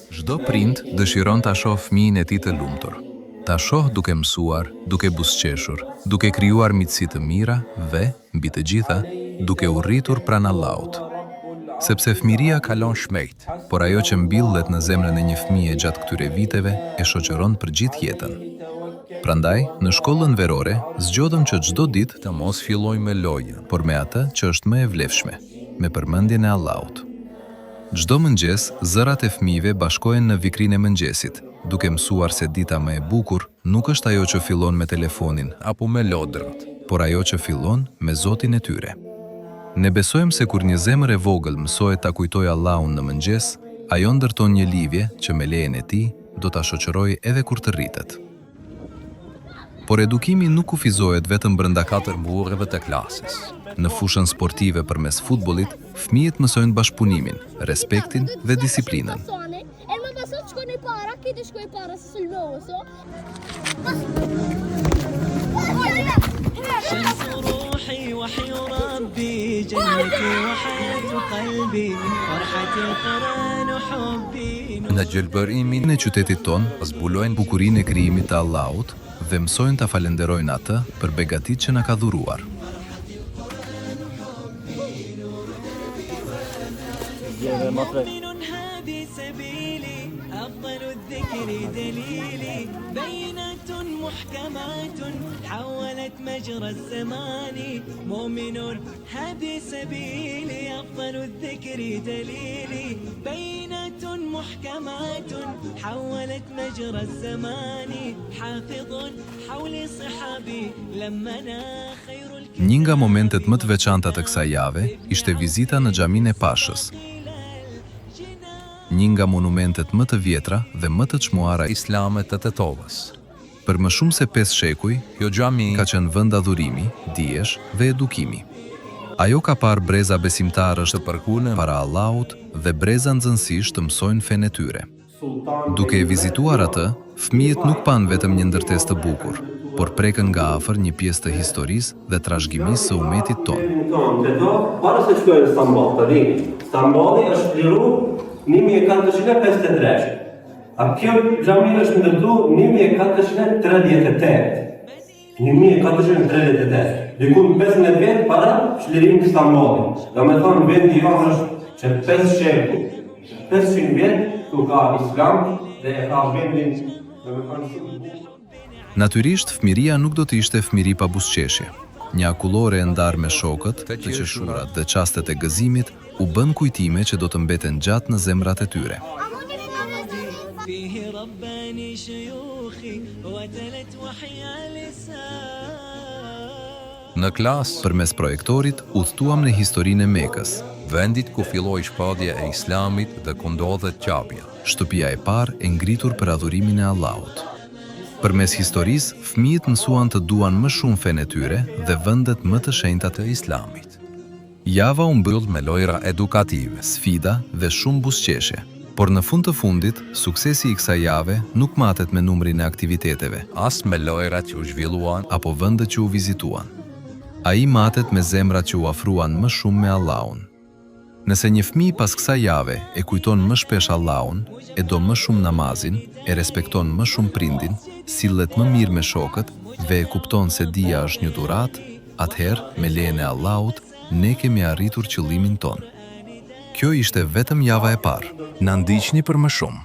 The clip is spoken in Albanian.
Çdo prind dëshiron ta shohë fëmijën e tij të lumtur. Ta shohë duke mësuar, duke buzëqeshur, duke krijuar miqësi të mira dhe, mbi të gjitha, duke u rritur pranë Allahut. Sepse fëmiria kalon shmejt, por ajo që mbillet në zemrën e një fëmije gjatë këtyre viteve e shoqëron për gjithë jetën. Prandaj, në shkollën verore, zgjodëm që çdo ditë të mos filloj me lojën, por me atë që është më e vlefshme, me përmendjen e Allahut. Çdo mëngjes, zërat e fëmijëve bashkohen në vikrinë e mëngjesit, duke mësuar se dita më e bukur nuk është ajo që fillon me telefonin apo me lodrat, por ajo që fillon me Zotin e tyre. Ne besojmë se kur një zemër e vogël mësohet ta kujtojë Allahun në mëngjes, ajo ndërton një lidhje që me lejen e tij do ta shoqërojë edhe kur të rritet. Por edukimi nuk kufizohet vetëm brenda 4 mureve të klasës. Në fushën sportive përmes futbollit, fëmijët mësojnë bashkëpunimin, respektin dhe disiplinën. Në gjelbërimin e qytetit ton, zbulojnë bukurinë e krijimit të Allahut dhe mësojnë ta falenderojnë atë për begatitë që na ka dhuruar. Një nga momentet më të veçanta të kësaj jave ishte vizita në xhaminë e Pashës. Një nga monumentet më të vjetra dhe më të çmuara islame të Tetovës. Për më shumë se 5 shekuj, kjo xhami ka qenë vend adhurimi, dijesh dhe edukimi. Ajo ka parë breza besimtarësh të përkunë para Allahut dhe breza nxënësish të mësojnë fenë e tyre. Duke e vizituar atë, fëmijët nuk panë vetëm një ndërtesë të bukur, por prekën nga afër një pjesë të historisë dhe trashëgimisë së umetit tonë. Para se shkojnë në Stamboll, të dini, Stambolli është liru 1453. Kjo xhami është ndërtuar 1438. 1438. Diku 15 vjet para çlirimit të Stambollit. Domethënë vendi jonë është që 5 shekuj, 500 vjet ku ka Islam dhe ka vendin domethënë shumë. Natyrisht, fëmiria nuk do të ishte fëmiri pa buzëqeshje. Një akullore e ndarë me shokët, të qeshurat dhe çastet e gëzimit u bën kujtime që do të mbeten gjatë në zemrat e tyre. Në klasë, përmes projektorit, udhëtuam në historinë e Mekës, vendit ku filloi shpatja e Islamit dhe ku ndodhet Qabja, shtëpia e parë e ngritur për adhurimin e Allahut. Përmes historisë, fëmijët mësuan të duan më shumë fenë e tyre dhe vendet më të shenjta të Islamit. Java u mbyll me lojra edukative, sfida dhe shumë buzëqeshje. Por në fund të fundit, suksesi i kësaj jave nuk matet me numrin e aktiviteteve, as me lojrat që u zhvilluan apo vendet që u vizituan. Ai matet me zemrat që u afruan më shumë me Allahun. Nëse një fëmijë pas kësaj jave e kujton më shpesh Allahun, e do më shumë namazin, e respekton më shumë prindin, sillet më mirë me shokët dhe e kupton se dija është një dhuratë, atëherë, me lejen e Allahut, ne kemi arritur qëllimin ton. Kjo ishte vetëm java e parë. Na ndiqni për më shumë.